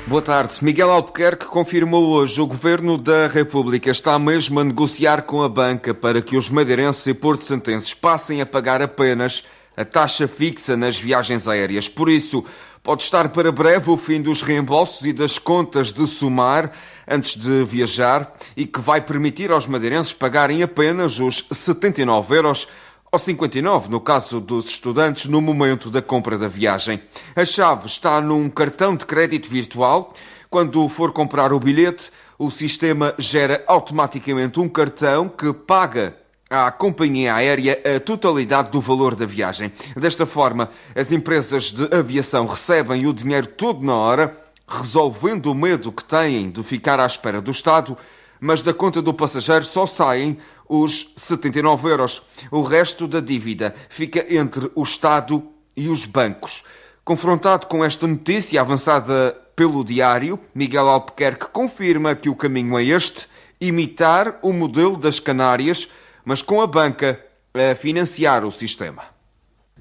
Boa tarde. Miguel Albuquerque confirmou hoje o Governo da República está mesmo a negociar com a banca para que os madeirenses e porto-santenses passem a pagar apenas a taxa fixa nas viagens aéreas. Por isso, pode estar para breve o fim dos reembolsos e das contas de somar antes de viajar e que vai permitir aos madeirenses pagarem apenas os 79 € ou 59, no caso dos estudantes, no momento da compra da viagem. A chave está num cartão de crédito virtual. Quando for comprar o bilhete, o sistema gera automaticamente um cartão que paga à companhia aérea a totalidade do valor da viagem. Desta forma, as empresas de aviação recebem o dinheiro todo na hora, resolvendo o medo que têm de ficar à espera do Estado, mas da conta do passageiro só saem os 79 €. O resto da dívida fica entre o Estado e os bancos. Confrontado com esta notícia avançada pelo Diário, Miguel Albuquerque confirma que o caminho é este: imitar o modelo das Canárias, mas com a banca a financiar o sistema.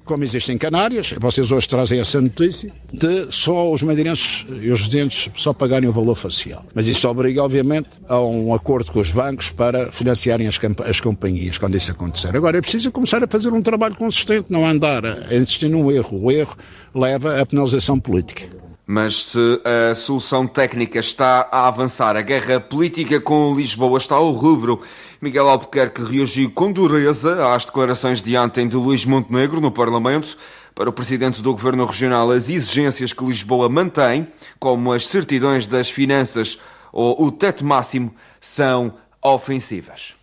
Como existe em Canárias, vocês hoje trazem essa notícia, de só os madeirenses e os residentes só pagarem o valor facial. Mas isso obriga, obviamente, a um acordo com os bancos para financiarem as companhias, quando isso acontecer. Agora, é preciso começar a fazer um trabalho consistente, não andar a insistir num erro. O erro leva à penalização política. Mas se a solução técnica está a avançar, a guerra política com Lisboa está ao rubro. Miguel Albuquerque reagiu com dureza às declarações de ontem de Luís Montenegro no Parlamento. Para o Presidente do Governo Regional, as exigências que Lisboa mantém, como as certidões das finanças ou o teto máximo, são ofensivas.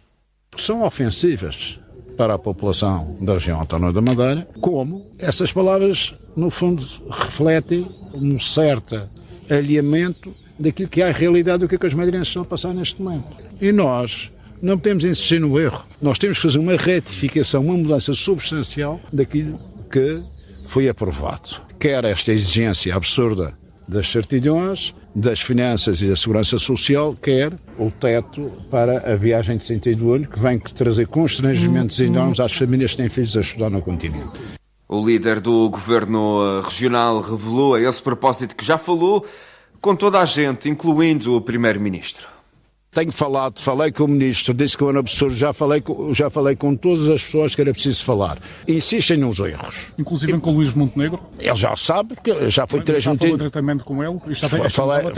São ofensivas para a população da região autónoma da Madeira, como essas palavras, no fundo, refletem um certo alinhamento daquilo que é a realidade do que os madeirenses estão a passar neste momento. E nós não podemos insistir no erro. Nós temos que fazer uma retificação, uma mudança substancial daquilo que foi aprovado. Quer esta exigência absurda das certidões, das finanças e da segurança social, quer o teto para a viagem de sentido único, que vem trazer constrangimentos enormes às famílias que têm filhos a estudar no continente. O líder do Governo Regional revelou a esse propósito que já falou com toda a gente, incluindo o Primeiro-Ministro. Tenho falei com o Ministro, disse que eu era absurdo, já falei com todas as pessoas que era preciso falar. Insistem nos erros. Inclusive com o Luís Montenegro? Ele já sabe, porque já foi transmitido. Já falou diretamente com ele?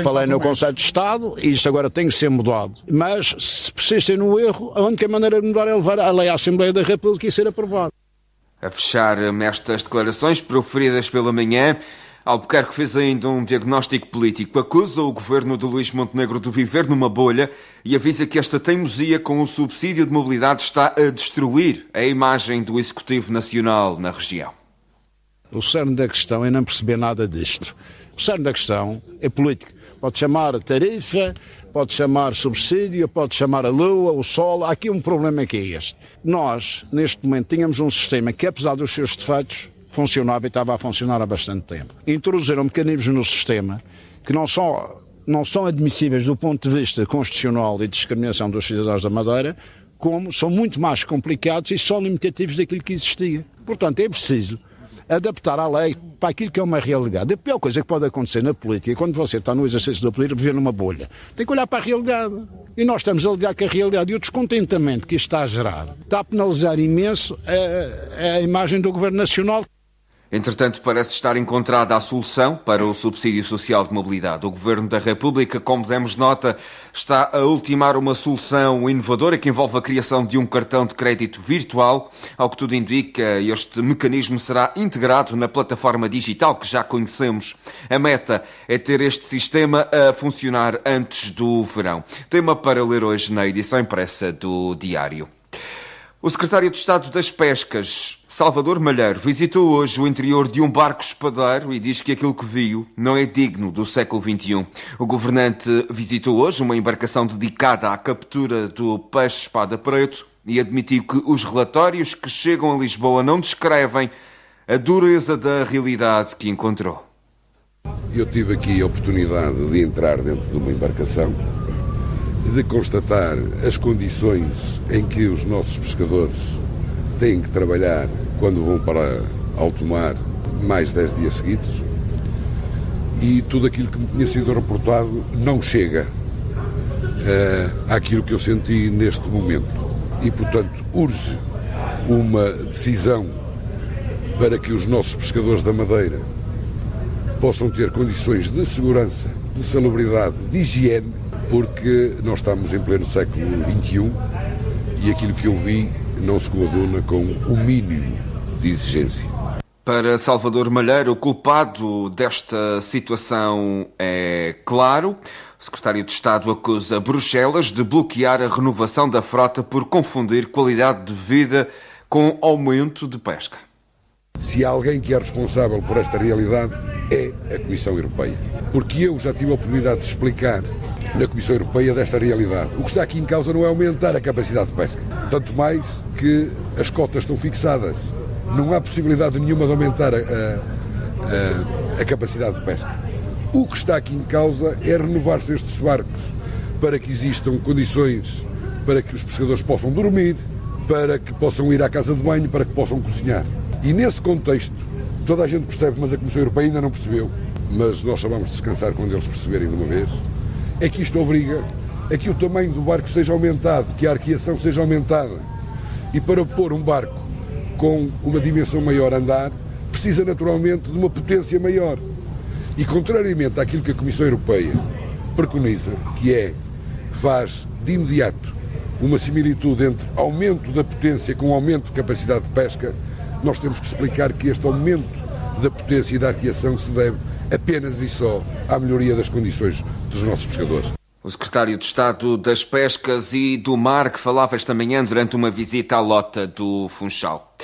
Falei no Conselho de Estado e isto agora tem que ser mudado. Mas se persistem no erro, a única maneira de mudar é levar a lei à Assembleia da República e ser aprovado. A fechar estas declarações proferidas pela manhã, Albuquerque fez ainda um diagnóstico político. Acusa o governo de Luís Montenegro de viver numa bolha e avisa que esta teimosia com o subsídio de mobilidade está a destruir a imagem do Executivo Nacional na região. O cerne da questão é não perceber nada disto. O cerne da questão é político. Pode chamar tarifa, pode chamar subsídio, pode chamar a lua, o sol. Há aqui um problema que é este. Nós, neste momento, tínhamos um sistema que, apesar dos seus defeitos, funcionava e estava a funcionar há bastante tempo. Introduziram mecanismos no sistema que não são admissíveis do ponto de vista constitucional e de discriminação dos cidadãos da Madeira, como são muito mais complicados e são limitativos daquilo que existia. Portanto, é preciso adaptar a lei para aquilo que é uma realidade. A pior coisa que pode acontecer na política é quando você está no exercício da política, viver numa bolha. Tem que olhar para a realidade. E nós estamos a lidar com a realidade. E o descontentamento que isto está a gerar está a penalizar imenso a imagem do Governo Nacional. Entretanto, parece estar encontrada a solução para o subsídio social de mobilidade. O Governo da República, como demos nota, está a ultimar uma solução inovadora que envolve a criação de um cartão de crédito virtual. Ao que tudo indica, este mecanismo será integrado na plataforma digital que já conhecemos. A meta é ter este sistema a funcionar antes do verão. Tema para ler hoje na edição impressa do Diário. O secretário de Estado das Pescas, Salvador Malheiro, visitou hoje o interior de um barco espadeiro e diz que aquilo que viu não é digno do século XXI. O governante visitou hoje uma embarcação dedicada à captura do peixe-espada preto e admitiu que os relatórios que chegam a Lisboa não descrevem a dureza da realidade que encontrou. Eu tive aqui a oportunidade de entrar dentro de uma embarcação, de constatar as condições em que os nossos pescadores têm que trabalhar quando vão para alto mar mais 10 dias seguidos e tudo aquilo que me tinha sido reportado não chega àquilo que eu senti neste momento. E, portanto, urge uma decisão para que os nossos pescadores da Madeira possam ter condições de segurança, de salubridade, de higiene, porque nós estamos em pleno século XXI e aquilo que eu vi não se coaduna com o mínimo de exigência. Para Salvador Malheiro, o culpado desta situação é claro. O secretário de Estado acusa Bruxelas de bloquear a renovação da frota por confundir qualidade de vida com aumento de pesca. Se há alguém que é responsável por esta realidade, é a Comissão Europeia. Porque eu já tive a oportunidade de explicar na Comissão Europeia desta realidade. O que está aqui em causa não é aumentar a capacidade de pesca. Tanto mais que as cotas estão fixadas. Não há possibilidade nenhuma de aumentar a capacidade de pesca. O que está aqui em causa é renovar-se estes barcos para que existam condições para que os pescadores possam dormir, para que possam ir à casa de banho, para que possam cozinhar. E nesse contexto, toda a gente percebe, mas a Comissão Europeia ainda não percebeu, mas nós só vamos descansar quando eles perceberem de uma vez, é que isto obriga a que o tamanho do barco seja aumentado, que a arqueação seja aumentada. E para pôr um barco com uma dimensão maior a andar, precisa naturalmente de uma potência maior. E contrariamente àquilo que a Comissão Europeia preconiza, que faz de imediato uma similitude entre aumento da potência com aumento de capacidade de pesca, nós temos que explicar que este aumento da potência e da arqueação se deve apenas e só à melhoria das condições dos nossos pescadores. O secretário de Estado das Pescas e do Mar, que falava esta manhã durante uma visita à Lota do Funchal.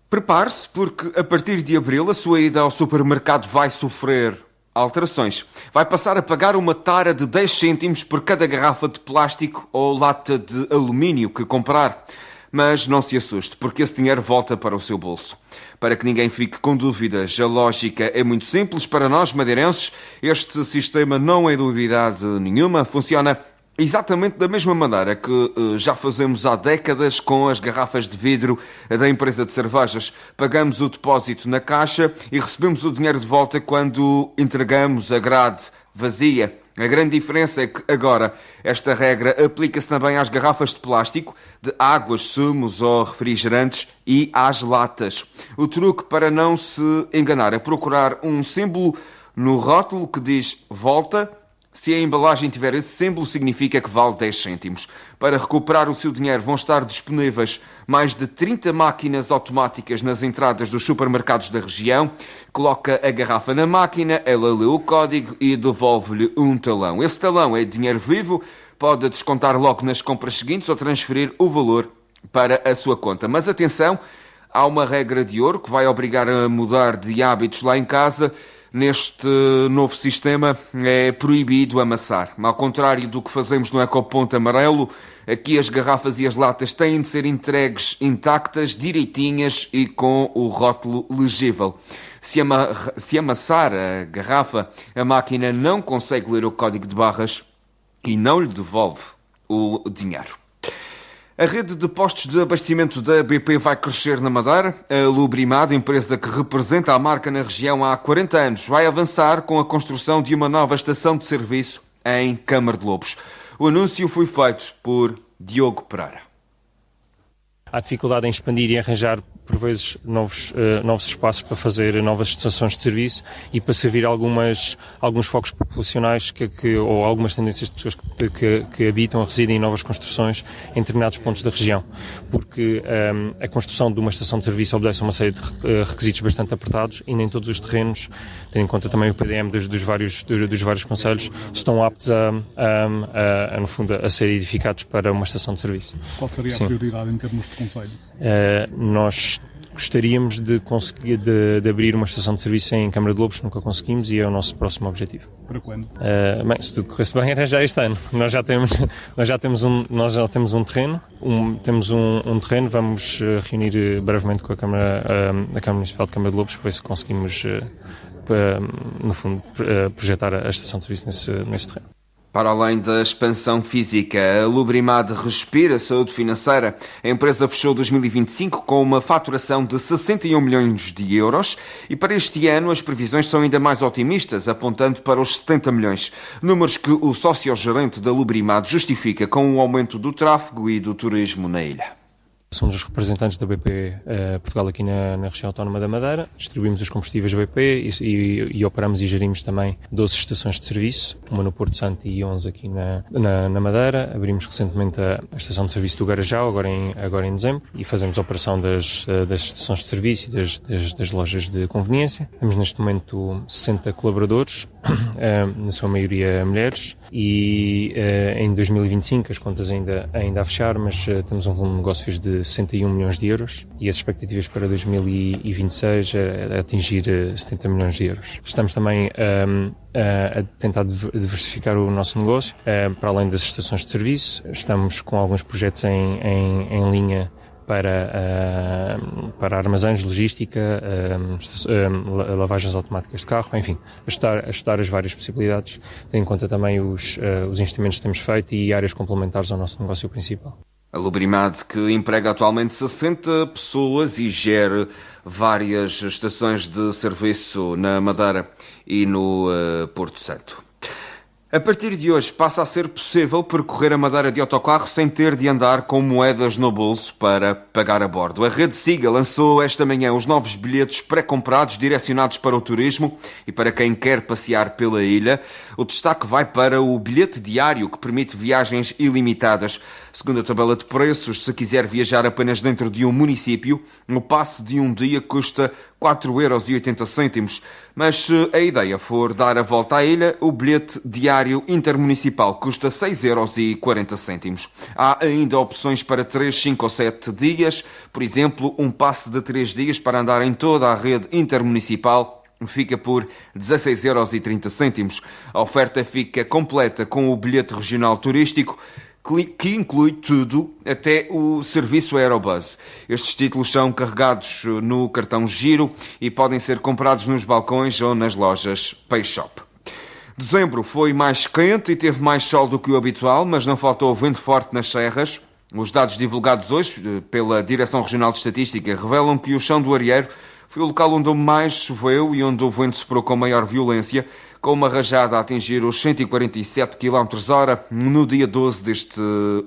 Prepare-se, porque a partir de abril a sua ida ao supermercado vai sofrer alterações. Vai passar a pagar uma tara de 10 cêntimos por cada garrafa de plástico ou lata de alumínio que comprar. Mas não se assuste, porque esse dinheiro volta para o seu bolso. Para que ninguém fique com dúvidas, a lógica é muito simples. Para nós, madeirenses, este sistema não é novidade nenhuma. Funciona exatamente da mesma maneira que já fazemos há décadas com as garrafas de vidro da empresa de cervejas. Pagamos o depósito na caixa e recebemos o dinheiro de volta quando entregamos a grade vazia. A grande diferença é que agora esta regra aplica-se também às garrafas de plástico, de águas, sumos ou refrigerantes e às latas. O truque para não se enganar é procurar um símbolo no rótulo que diz volta. Se a embalagem tiver esse símbolo, significa que vale 10 cêntimos. Para recuperar o seu dinheiro vão estar disponíveis mais de 30 máquinas automáticas nas entradas dos supermercados da região. Coloca a garrafa na máquina, ela lê o código e devolve-lhe um talão. Esse talão é dinheiro vivo, pode descontar logo nas compras seguintes ou transferir o valor para a sua conta. Mas atenção, há uma regra de ouro que vai obrigar a mudar de hábitos lá em casa. Neste novo sistema é proibido amassar. Ao contrário do que fazemos no ecoponto amarelo, aqui as garrafas e as latas têm de ser entregues intactas, direitinhas e com o rótulo legível. Se amassar a garrafa, a máquina não consegue ler o código de barras e não lhe devolve o dinheiro. A rede de postos de abastecimento da BP vai crescer na Madeira. A Lubrimad, empresa que representa a marca na região há 40 anos, vai avançar com a construção de uma nova estação de serviço em Câmara de Lobos. O anúncio foi feito por Diogo Pereira. Há dificuldade em expandir e arranjar, por vezes, novos espaços para fazer novas estações de serviço e para servir alguns focos populacionais ou algumas tendências de pessoas que habitam ou residem em novas construções em determinados pontos da região. Porque a construção de uma estação de serviço obedece a uma série de requisitos bastante apertados e nem todos os terrenos, tendo em conta também o PDM dos vários concelhos, estão aptos no fundo, a ser edificados para uma estação de serviço. Qual seria a prioridade em termos de concelho? Nós gostaríamos de conseguir de abrir uma estação de serviço em Câmara de Lobos, nunca conseguimos e é o nosso próximo objetivo. Para quando? Bem, se tudo corresse bem, era já este ano. Nós já temos um terreno, terreno, vamos reunir brevemente com a Câmara Municipal de Câmara de Lobos para ver se conseguimos, no fundo, projetar a estação de serviço nesse terreno. Para além da expansão física, a Lubrimad respira saúde financeira. A empresa fechou 2025 com uma faturação de 61 milhões de euros e para este ano as previsões são ainda mais otimistas, apontando para os 70 milhões. Números que o sócio-gerente da Lubrimad justifica com o aumento do tráfego e do turismo na ilha. Somos os representantes da BP Portugal aqui na região autónoma da Madeira. Distribuímos os combustíveis BP e operamos e gerimos também 12 estações de serviço, uma no Porto Santo e 11 aqui na Madeira. Abrimos recentemente a estação de serviço do Garajal, agora em dezembro, e fazemos a operação das estações de serviço e das lojas de conveniência. Temos neste momento 60 colaboradores, na sua maioria mulheres, e em 2025 as contas ainda a fechar, mas temos um volume de negócios de 61 milhões de euros e as expectativas para 2026 é atingir 70 milhões de euros. Estamos também a tentar diversificar o nosso negócio, para além das estações de serviço. Estamos com alguns projetos em linha para armazéns, logística, lavagens automáticas de carro, enfim, a estudar as várias possibilidades, tendo em conta também os investimentos que temos feito e áreas complementares ao nosso negócio principal. A Lubrimad, que emprega atualmente 60 pessoas e gera várias estações de serviço na Madeira e no Porto Santo. A partir de hoje passa a ser possível percorrer a Madeira de autocarro sem ter de andar com moedas no bolso para pagar a bordo. A Rede Siga lançou esta manhã os novos bilhetes pré-comprados direcionados para o turismo e para quem quer passear pela ilha. O destaque vai para o bilhete diário, que permite viagens ilimitadas. Segundo a tabela de preços, se quiser viajar apenas dentro de um município, o passe de um dia custa 4,80 €. Mas se a ideia for dar a volta à ilha, o bilhete diário intermunicipal custa 6,40 €. Há ainda opções para 3, 5 ou 7 dias. Por exemplo, um passe de 3 dias para andar em toda a rede intermunicipal fica por 16,30 €. A oferta fica completa com o bilhete regional turístico, que inclui tudo, até o serviço Aerobus. Estes títulos são carregados no cartão Giro e podem ser comprados nos balcões ou nas lojas Payshop. Dezembro foi mais quente e teve mais sol do que o habitual, mas não faltou vento forte nas serras. Os dados divulgados hoje pela Direção Regional de Estatística revelam que o chão do Arieiro foi o local onde mais choveu e onde o vento soprou com maior violência, com uma rajada a atingir os 147 km/h no dia 12 deste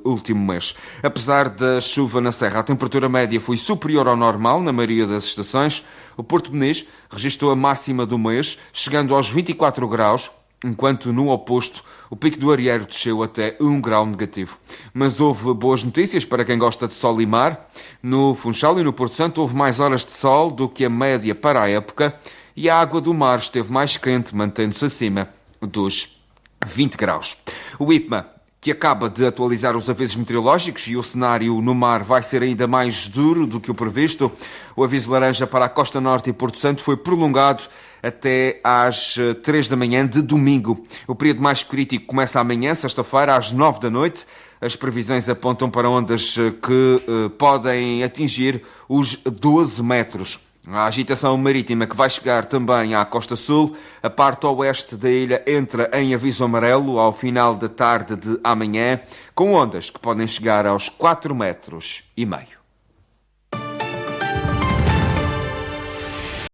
último mês. Apesar da chuva na serra, a temperatura média foi superior ao normal na maioria das estações. O Porto Meniz registrou a máxima do mês, chegando aos 24 graus, enquanto no oposto o Pico do Arieiro desceu até 1 grau negativo. Mas houve boas notícias para quem gosta de sol e mar. No Funchal e no Porto Santo houve mais horas de sol do que a média para a época e a água do mar esteve mais quente, mantendo-se acima dos 20 graus. O IPMA, que acaba de atualizar os avisos meteorológicos, e o cenário no mar vai ser ainda mais duro do que o previsto. O aviso laranja para a Costa Norte e Porto Santo foi prolongado até às 3 da manhã de domingo. O período mais crítico começa amanhã, sexta-feira, às 9 da noite. As previsões apontam para ondas que podem atingir os 12 metros. A agitação marítima que vai chegar também à Costa Sul. A parte oeste da ilha entra em aviso amarelo ao final da tarde de amanhã, com ondas que podem chegar aos 4,5 metros.